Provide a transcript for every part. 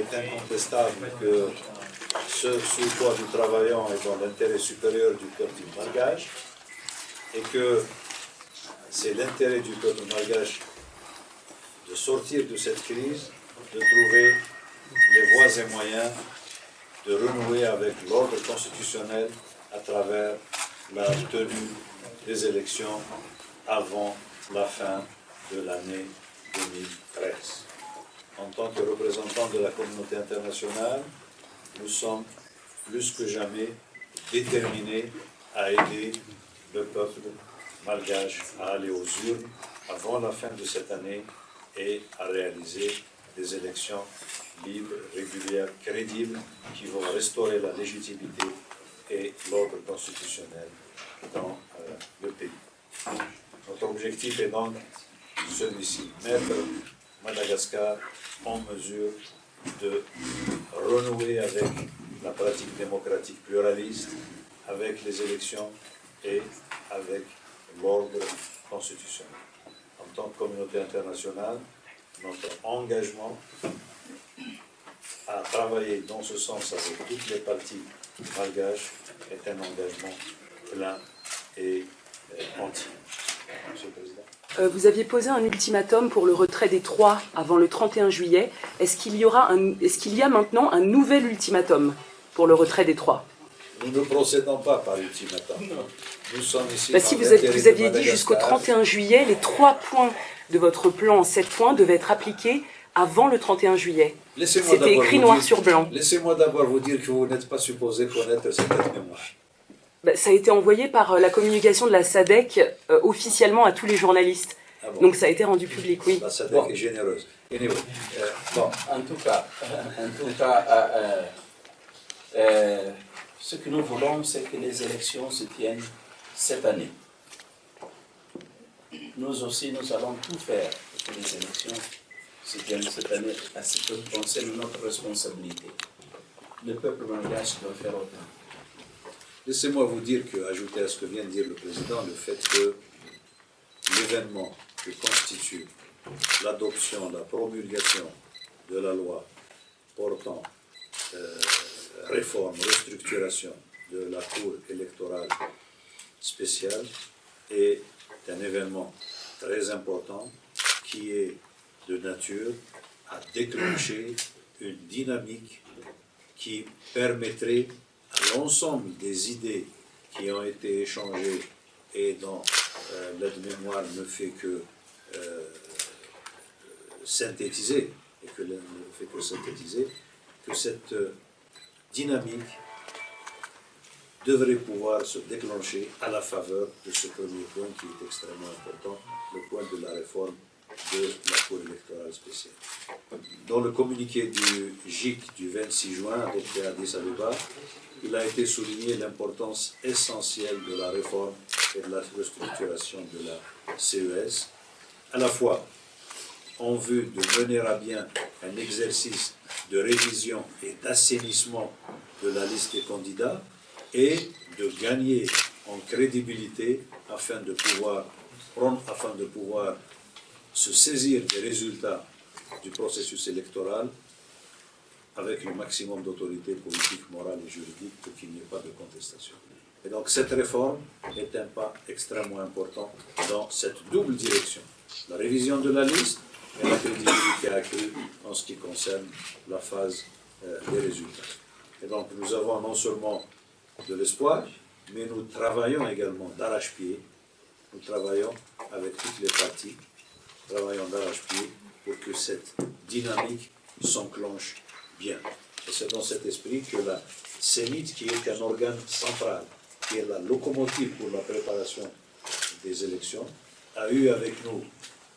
est incontestable que ce sur quoi nous travaillons est dans l'intérêt supérieur du peuple malgache et que c'est l'intérêt du peuple malgache de sortir de cette crise, de trouver les voies et moyens de renouer avec l'ordre constitutionnel à travers la tenue des élections avant la fin de l'année 2013. En tant que représentants de la communauté internationale, nous sommes plus que jamais déterminés à aider le peuple malgache à aller aux urnes avant la fin de cette année et à réaliser des élections libres, régulières, crédibles, qui vont restaurer la légitimité et l'ordre constitutionnel dans le pays. Notre objectif est donc celui-ci, mettre Madagascar en mesure de renouer avec la pratique démocratique pluraliste, avec les élections et avec l'ordre constitutionnel. En tant que communauté internationale, notre engagement à travailler dans ce sens avec toutes les parties malgaches est un engagement plein et entier. Monsieur le Président. Vous aviez posé un ultimatum pour le retrait des Trois avant le 31 juillet. Est-ce qu'il y a maintenant un nouvel ultimatum pour le retrait des Trois? Nous ne procédons pas par ultimatum. Nous sommes ici. Si vous aviez dit jusqu'au 31 juillet, les 3 points de votre plan en 7 points devaient être appliqués avant le 31 juillet. C'était écrit noir sur blanc. Laissez-moi d'abord vous dire que vous n'êtes pas supposé connaître cette mémoire. Ça a été envoyé par la communication de la SADC officiellement à tous les journalistes. Ah bon. Donc ça a été rendu public, oui. La SADC est généreuse. Anyway, bon, en tout cas, ce que nous voulons, c'est que les élections se tiennent cette année. Nous aussi, nous allons tout faire pour que les élections se tiennent cette année à ce qui concerne notre responsabilité. Le peuple malgache doit faire autant. Laissez-moi vous dire que, ajouter à ce que vient de dire le Président, le fait que l'événement que constitue l'adoption, la promulgation de la loi portant réforme, restructuration de la Cour électorale spéciale est un événement très important qui est de nature à déclencher une dynamique qui permettrait à l'ensemble des idées qui ont été échangées et dont l'aide-mémoire ne fait que synthétiser, et que ne fait que synthétiser, que cette dynamique devrait pouvoir se déclencher à la faveur de ce premier point qui est extrêmement important, le point de la réforme de la Cour électorale spéciale. Dans le communiqué du GIC du 26 juin, adopté à Addis Abeba, il a été souligné l'importance essentielle de la réforme et de la restructuration de la CES, à la fois en vue de mener à bien un exercice de révision et d'assainissement de la liste des candidats et de gagner en crédibilité afin de pouvoir se saisir des résultats du processus électoral avec le maximum d'autorité politique, morale et juridique pour qu'il n'y ait pas de contestation. Et donc cette réforme est un pas extrêmement important dans cette double direction. La révision de la liste et la crédibilité accrue en ce qui concerne la phase des résultats. Et donc nous avons non seulement de l'espoir, mais nous travaillons également d'arrache-pied, nous travaillons avec toutes les parties, travaillons d'arrache-pied pour que cette dynamique s'enclenche bien. Et c'est dans cet esprit que la CENIT, qui est un organe central, qui est la locomotive pour la préparation des élections, a eu avec nous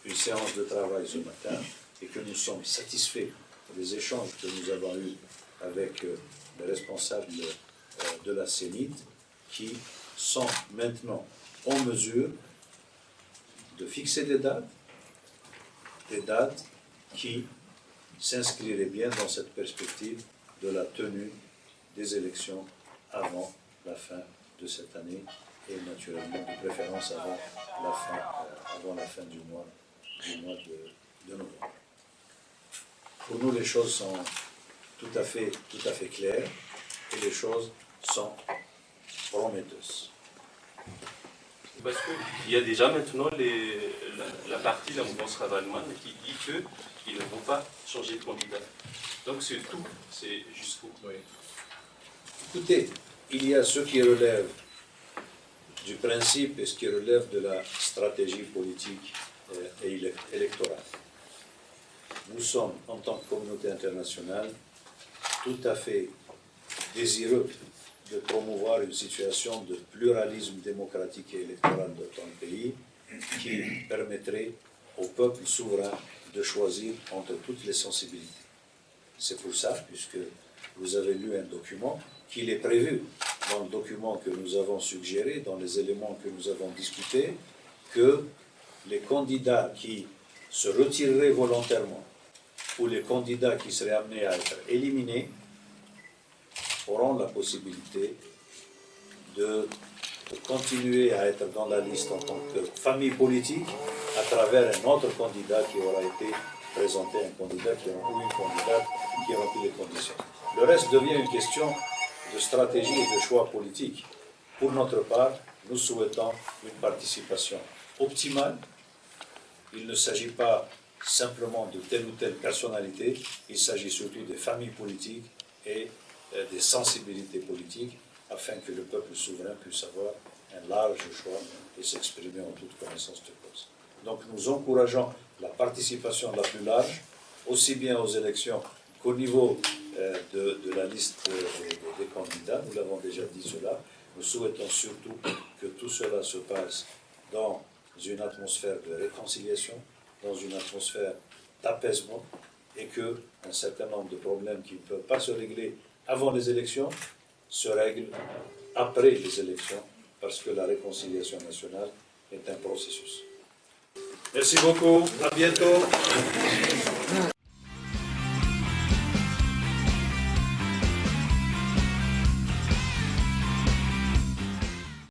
une séance de travail ce matin et que nous sommes satisfaits des échanges que nous avons eus avec les responsables de la CENIT qui sont maintenant en mesure de fixer des dates qui s'inscriraient bien dans cette perspective de la tenue des élections avant la fin de cette année et naturellement de préférence avant la fin du mois de novembre. Pour nous, les choses sont tout à fait claires et les choses sont prometteuses. Parce qu'il y a déjà maintenant la partie de la mouvance Ravalman qui dit qu'ils ne vont pas changer de candidat. Donc c'est tout, c'est jusqu'au bout. Écoutez, il y a ce qui relève du principe et ce qui relève de la stratégie politique et électorale. Nous sommes, en tant que communauté internationale, tout à fait désireux de promouvoir une situation de pluralisme démocratique et électoral dans le pays qui permettrait au peuple souverain de choisir entre toutes les sensibilités. C'est pour ça, puisque vous avez lu un document, qu'il est prévu dans le document que nous avons suggéré, dans les éléments que nous avons discutés, que les candidats qui se retireraient volontairement ou les candidats qui seraient amenés à être éliminés auront la possibilité de continuer à être dans la liste en tant que famille politique à travers un autre candidat qui aura été présenté, un candidat ou une candidate qui a rempli les conditions. Le reste devient une question de stratégie et de choix politique. Pour notre part, nous souhaitons une participation optimale. Il ne s'agit pas simplement de telle ou telle personnalité, il s'agit surtout des familles politiques et des sensibilités politiques afin que le peuple souverain puisse avoir un large choix et s'exprimer en toute connaissance de cause. Donc nous encourageons la participation la plus large, aussi bien aux élections qu'au niveau de la liste des candidats. Nous l'avons déjà dit cela. Nous souhaitons surtout que tout cela se passe dans une atmosphère de réconciliation, dans une atmosphère d'apaisement, et qu'un certain nombre de problèmes qui ne peuvent pas se régler avant les élections se règlent après les élections, parce que la réconciliation nationale est un processus. Merci beaucoup, à bientôt.